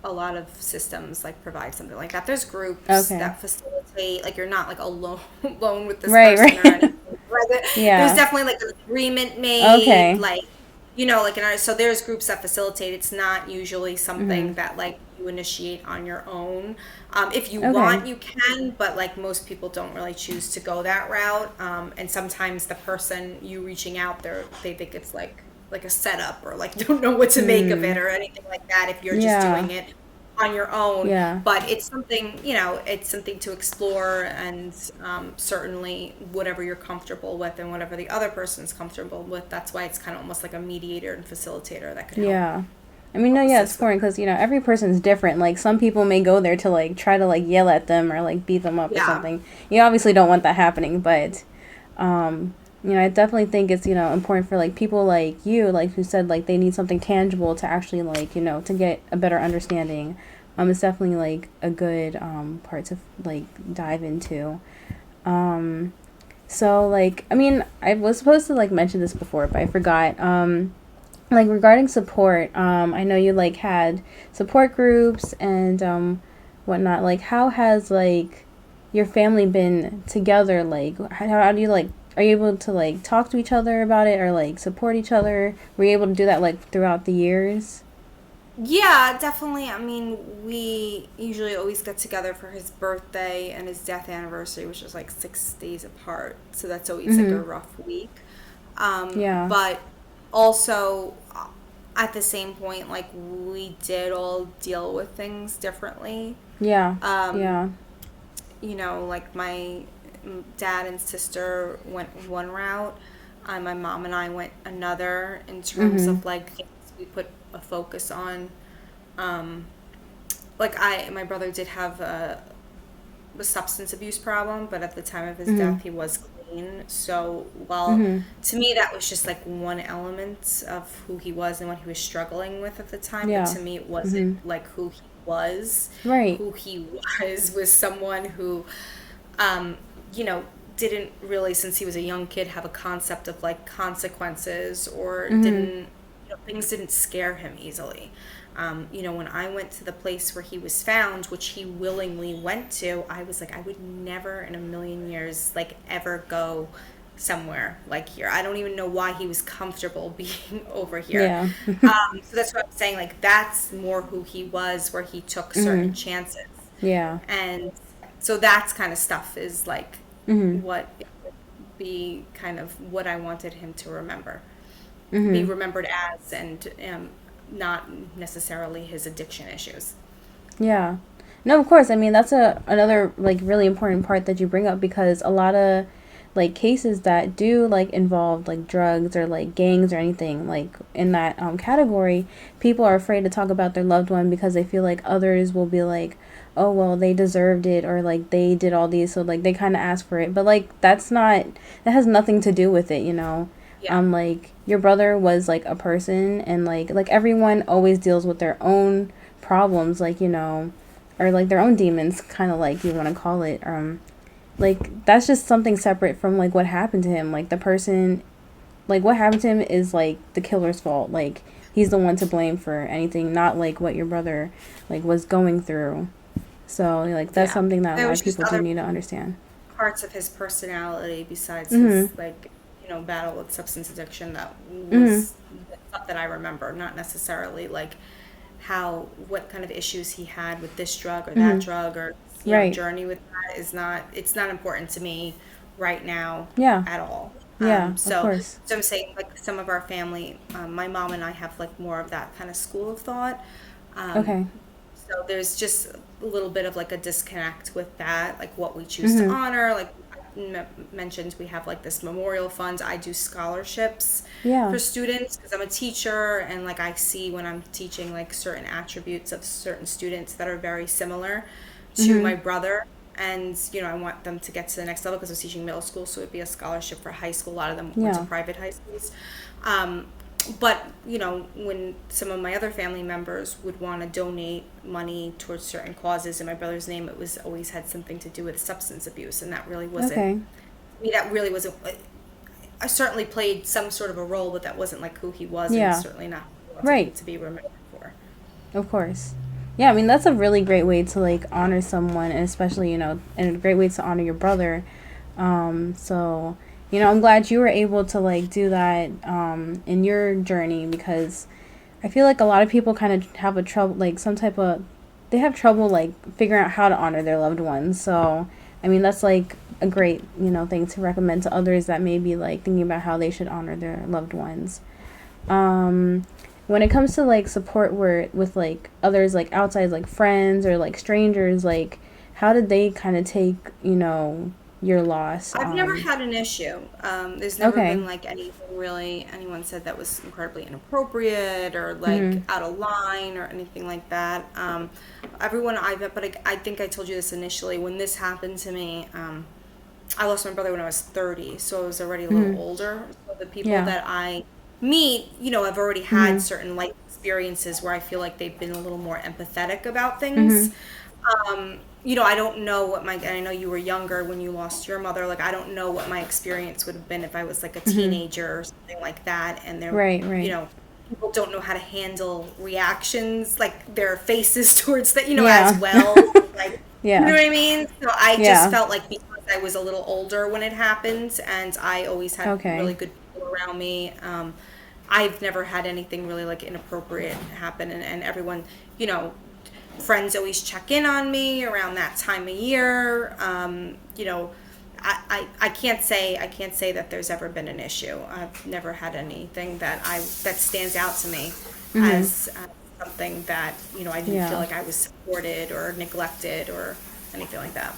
S2: a lot of systems like provide something like that. There's groups
S1: Okay.
S2: that facilitate, like you're not like alone alone with this
S1: Right,
S2: person or
S1: right.
S2: anything. Right? There's
S1: Yeah.
S2: definitely like an agreement made,
S1: Okay.
S2: like like so there's groups that facilitate. It's not usually something
S1: Mhm.
S2: that like you initiate on your own. If you
S1: Okay.
S2: want, you can, but like most people don't really choose to go that route. And sometimes the person you reaching out, they think it's like a setup or like don't know what to make of it
S1: Hmm.
S2: or anything like that if you're just
S1: Yeah.
S2: doing it on your own.
S1: Yeah.
S2: But it's something, it's something to explore, and certainly whatever you're comfortable with and whatever the other person's comfortable with, that's why it's kind of almost like a mediator and facilitator that could
S1: Yeah. I mean, no,
S2: help
S1: yeah, it's
S2: assist with.
S1: important because, every person's different. Like, some people may go there to, like, try to, like, yell at them or, like, beat them up or
S2: Yeah.
S1: something. You obviously don't want that happening, but, I definitely think it's, important for, like, people like you, like, who said, like, they need something tangible to actually, like, to get a better understanding. It's definitely, like, a good, part to, like, dive into. Um, so, like, I mean, I was supposed to, like, mention this before, but I forgot. Like regarding support, I know you like had support groups and whatnot. Like, how has like your family been together? Like, how do you like? Are you able to like talk to each other about it or like support each other? Were you able to do that like throughout the years?
S2: Yeah, definitely. I mean, we usually always get together for his birthday and his death anniversary, which is like 6 days apart. So that's always like a
S1: Mm-hmm.
S2: rough week.
S1: Yeah.
S2: But also, at the same point, like we did all deal with things differently.
S1: Yeah.
S2: Um,
S1: Yeah.
S2: like my dad and sister went one route, my mom and I went another in terms
S1: Mm-hmm.
S2: of like things we put a focus on. Um, like my brother did have a substance abuse problem, but at the time of his
S1: Mm-hmm.
S2: death, he was clean. So, while
S1: Mm-hmm.
S2: to me that was just like one element of who he was and what he was struggling with at the time, but
S1: Yeah.
S2: to me, it wasn't
S1: Mm-hmm.
S2: like who he was.
S1: Right.
S2: Who he was someone who, um, you know, didn't really, since he was a young kid, have a concept of like consequences or
S1: Mm-hmm.
S2: didn't, things didn't scare him easily. When I went to the place where he was found, which he willingly went to, I was like, I would never in a million years, like, ever go somewhere like here. I don't even know why he was comfortable being over here.
S1: Yeah.
S2: So that's what I'm saying. Like, that's more who he was, where he took certain
S1: Mm-hmm.
S2: chances.
S1: Yeah.
S2: And so that's kind of stuff is like
S1: Mm-hmm.
S2: what it would be kind of what I wanted him to be
S1: Mm-hmm.
S2: remembered as, and not necessarily his addiction issues.
S1: Yeah. No, of course. I mean, that's another like really important part that you bring up because a lot of like cases that do like involve like drugs or like gangs or anything like in that category, people are afraid to talk about their loved one because they feel like others will be like, "Oh, well, they deserved it," or like they did all these, so like they kind of ask for it. But like that has nothing to do with it.
S2: Yeah,
S1: Like your brother was like a person and like everyone always deals with their own problems or like their own demons, kind of like you want to call it. Like that's just something separate from like what happened to him. Like the person, like what happened to him is like the killer's fault. Like he's the one to blame for anything, not like what your brother like was going through. So like that's
S2: yeah.
S1: something that a
S2: There
S1: lot
S2: was
S1: of
S2: just
S1: people do
S2: other
S1: need to understand.
S2: parts of his personality besides his
S1: Mhm.
S2: like battle with substance addiction that
S1: Mhm.
S2: was the stuff that I remember, not necessarily like what kind of issues he had with this drug or that
S1: Mhm.
S2: drug, or
S1: Right.
S2: journey with that is not, it's not important to me right now
S1: Yeah.
S2: at all.
S1: Yeah. Of
S2: So
S1: course.
S2: so I'm saying like some of our family, my mom and I have like more of that kind of school of thought. Um,
S1: Okay.
S2: so there's just a little bit of like a disconnect with that, like what we choose to
S1: Mhm.
S2: honor. Like I mentioned, we have like this memorial fund. I do scholarships
S1: Yeah.
S2: for students because I'm a teacher, and like I see when I'm teaching like certain attributes of certain students that are very similar to my
S1: Mhm.
S2: brother. And I want them to get to the next level because I was teaching middle school, so it'd be a scholarship for high school. A lot of them went to
S1: Yeah.
S2: private high schools. Um, But when some of my other family members would want to donate money towards certain causes in my brother's name, it was always had something to do with substance abuse, and that really wasn't.
S1: Okay.
S2: That really wasn't. I certainly played some sort of a role, but that wasn't like who he was,
S1: Yeah.
S2: and certainly not
S1: Right.
S2: to be remembered for.
S1: Of course. Yeah, I mean, that's a really great way to, like, honor someone, and especially, and a great way to honor your brother. So, I'm glad you were able to, like, do that in your journey, because I feel like a lot of people kind of have a trouble, like, they have trouble, like, figuring out how to honor their loved ones. So, I mean, that's, like, a great, thing to recommend to others that may be, like, thinking about how they should honor their loved ones. When it comes to, like, support with, like, others, like, outside, like, friends or, like, strangers, like, how did they kind of take, your loss?
S2: I've never had an issue. There's never
S1: Okay.
S2: been like anything really anyone said that was incredibly inappropriate or like out of line or anything like that. Everyone I've met, but I think I told you this initially, when this happened to me, I lost my brother when I was 30, so I was already a little older. So the people
S1: Yeah.
S2: that I meet, have already had certain life experiences where I feel like they've been a little more empathetic about things. I don't know what and I know you were younger when you lost your mother. Like, I don't know what my experience would have been if I was like a teenager or something like that. And there,
S1: Right.
S2: people don't know how to handle reactions, like their faces towards that,
S1: Yeah.
S2: as well. Like,
S1: Yeah.
S2: you know what I mean? So I
S1: Yeah.
S2: just felt like because I was a little older when it happened, and I always had
S1: Okay.
S2: really good people around me. I've never had anything really like inappropriate happen, and everyone, friends always check in on me around that time of year. I can't say that there's ever been an issue. I've never had anything that stands out to me as something that I didn't feel like I was supported or neglected or anything like that.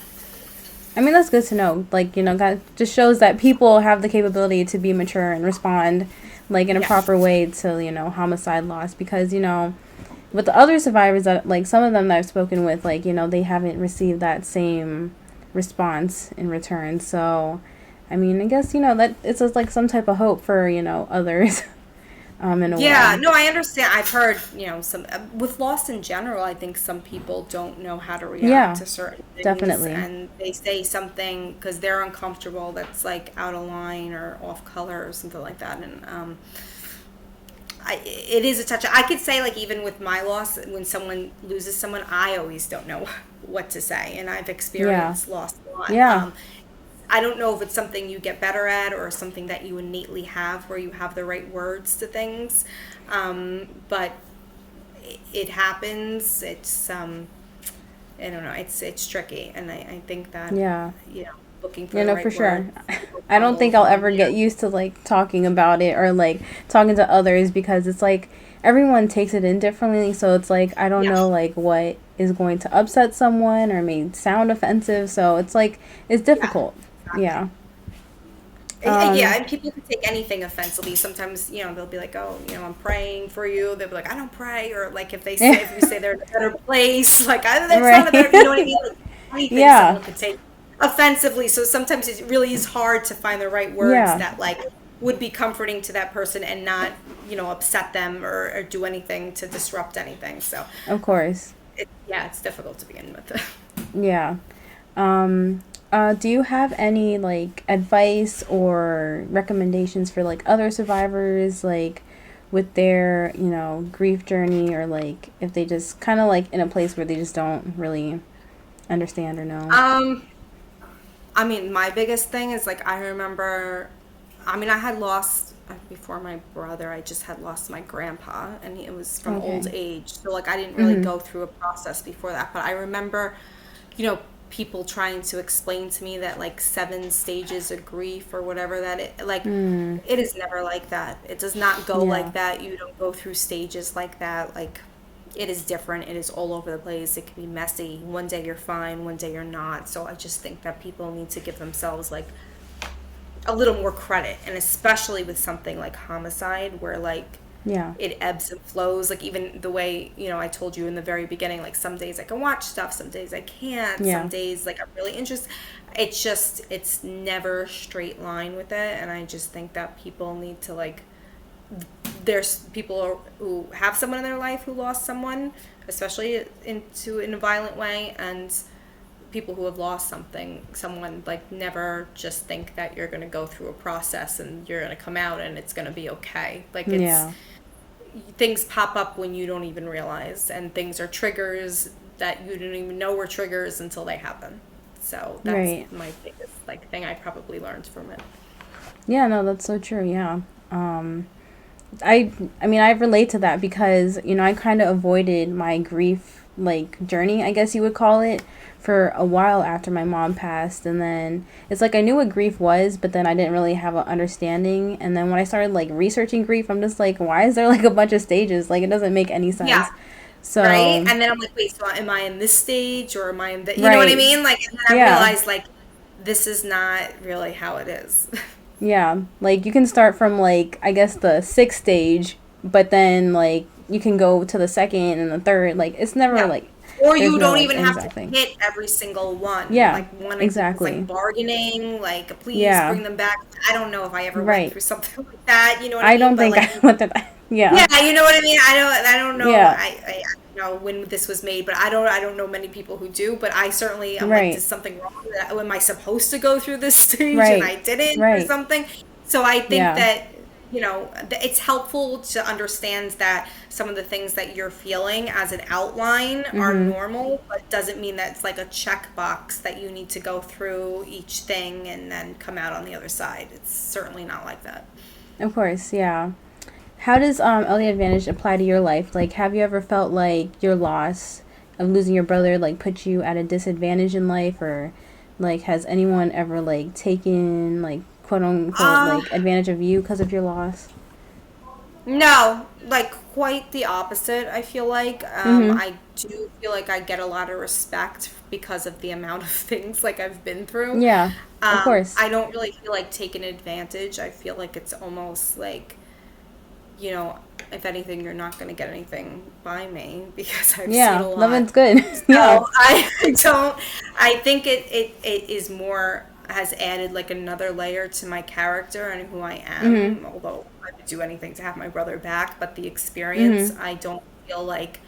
S1: I mean, that's good to know. Like, that just shows that people have the capability to be mature and respond, like, in a proper way to, homicide loss. Because, with the other survivors, that, like, some of them that I've spoken with, like, they haven't received that same response in return. So, I mean, I guess, that it's just, like, some type of hope for, others. In a way.
S2: No, I understand. I've heard, some with loss in general, I think some people don't know how to react to certain things.
S1: Definitely.
S2: And they say something because they're uncomfortable that's like out of line or off color or something like that. And it is a touch. I could say, like, even with my loss, when someone loses someone, I always don't know what to say. And I've experienced loss a lot.
S1: Yeah.
S2: I don't know if it's something you get better at or something that you innately have where you have the right words to things. But it happens. It's, I don't know, it's tricky. And I think that, looking for the right
S1: for sure.
S2: words.
S1: I don't think I'll ever get used to, like, talking about it or, like, talking to others, because it's like everyone takes it in differently. So it's like, I don't know, like, what is going to upset someone or may sound offensive. So it's like, it's difficult. Yeah.
S2: And people can take anything offensively. Sometimes, they'll be like, "Oh, I'm praying for you." They'll be like, "I don't pray," or like if you say they're in a better place, like that's not a better. You know what I mean? Like, anything someone could take offensively. So sometimes it really is hard to find the right words that like would be comforting to that person and not, upset them or do anything to disrupt anything. So
S1: of course.
S2: It's difficult to begin with.
S1: Yeah. Do you have any, like, advice or recommendations for, like, other survivors, like, with their, grief journey, or, like, if they just kind of, like, in a place where they just don't really understand or know?
S2: I mean, my biggest thing is, like, I remember, I had lost, before my brother, I just had lost my grandpa, and it was from old age. So, like, I didn't really go through a process before that. But I remember, people trying to explain to me that, like, 7 stages of grief or whatever it is never like that. It does not go like that. You don't go through stages like that. Like, it is different. It is all over the place. It can be messy. One day you're fine, one day you're not. So I just think that people need to give themselves, like, a little more credit, and especially with something like homicide, where, like, it ebbs and flows. Like, even the way, I told you in the very beginning, like, some days I can watch stuff, some days I can't, some days, like, I'm really interested. It's never straight line with it, and I just think that people need to, like, there's people who have someone in their life who lost someone, especially in a violent way, and people who have lost someone, like, never just think that you're going to go through a process and you're going to come out and it's going to be okay. Like, things pop up when you don't even realize, and things are triggers that you didn't even know were triggers until they happen. So that's my biggest, like, thing I probably learned from it.
S1: Yeah, no, that's so true. Yeah. I mean, I relate to that because, you know, I kind of avoided my grief, like, journey, I guess you would call it, for a while after my mom passed. And then it's like I knew what grief was, but then I didn't really have an understanding. And then when I started, like, researching grief, I'm just like, why is there, like, a bunch of stages? Like, it doesn't make any sense.
S2: Yeah.
S1: So,
S2: right? And then I'm like, wait, so am I in this stage, or am I in the, you know what I mean? Like, and then I realized, like, this is not really how it is.
S1: Yeah, like, you can start from, like, I guess the 6th stage, but then, like, you can go to the 2nd and the 3rd. Like, it's never like,
S2: or you don't even have to hit every single one.
S1: Yeah,
S2: like, one
S1: exactly.
S2: Like bargaining, like, please bring them back. I don't know if I ever went through something like that. You know what I mean?
S1: I don't think I went through that. Yeah.
S2: Yeah, you know what I mean. I don't know.
S1: Yeah.
S2: I know when this was made, but I don't know many people who do. But I certainly am like, is something wrong? Am I supposed to go through this stage and I didn't, or something? So I think that, you know, it's helpful to understand that some of the things that you're feeling as an outline are normal, but doesn't mean that it's like a checkbox that you need to go through each thing and then come out on the other side. It's certainly not like that.
S1: Of course, yeah. How does early advantage apply to your life? Like, have you ever felt like your loss of losing your brother, like, put you at a disadvantage in life, or, like, has anyone ever, like, taken, like, quote unquote, like, advantage of you because of your loss?
S2: No, like, quite the opposite. I feel like I do feel like I get a lot of respect because of the amount of things, like, I've been through.
S1: Yeah, of course.
S2: I don't really feel like taking advantage. I feel like it's almost like, you know, if anything, you're not going to get anything by me because I've seen a lot.
S1: Loving's good.
S2: So I think it is more, has added, like, another layer to my character and who I am, although I would do anything to have my brother back, but the experience, I don't feel like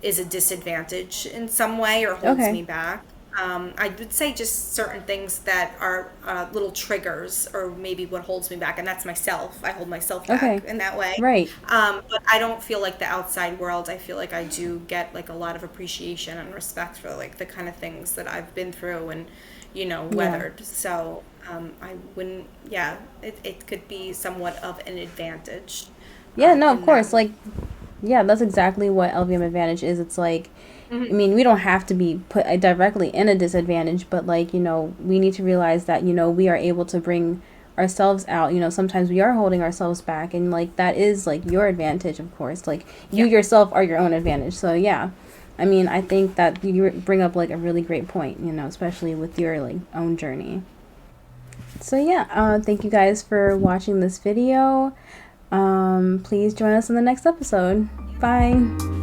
S2: is a disadvantage in some way or holds me back. I would say just certain things that are little triggers, or maybe what holds me back, and that's myself. I hold myself back in that way.
S1: Right.
S2: But I don't feel like the outside world. I feel like I do get, like, a lot of appreciation and respect for, like, the kind of things that I've been through and, you know, weathered. So I wouldn't, it could be somewhat of an advantage.
S1: Yeah, no, of course. Like, yeah, that's exactly what LVM advantage is. It's like, I mean, we don't have to be put directly in a disadvantage, but, like, you know, we need to realize that, you know, we are able to bring ourselves out. You know, sometimes we are holding ourselves back, and, like, that is, like, your advantage, of course. Like, you yourself are your own advantage. So, yeah, I mean, I think that you bring up, like, a really great point, you know, especially with your, like, own journey. So, yeah, thank you guys for watching this video. Please join us in the next episode. Bye.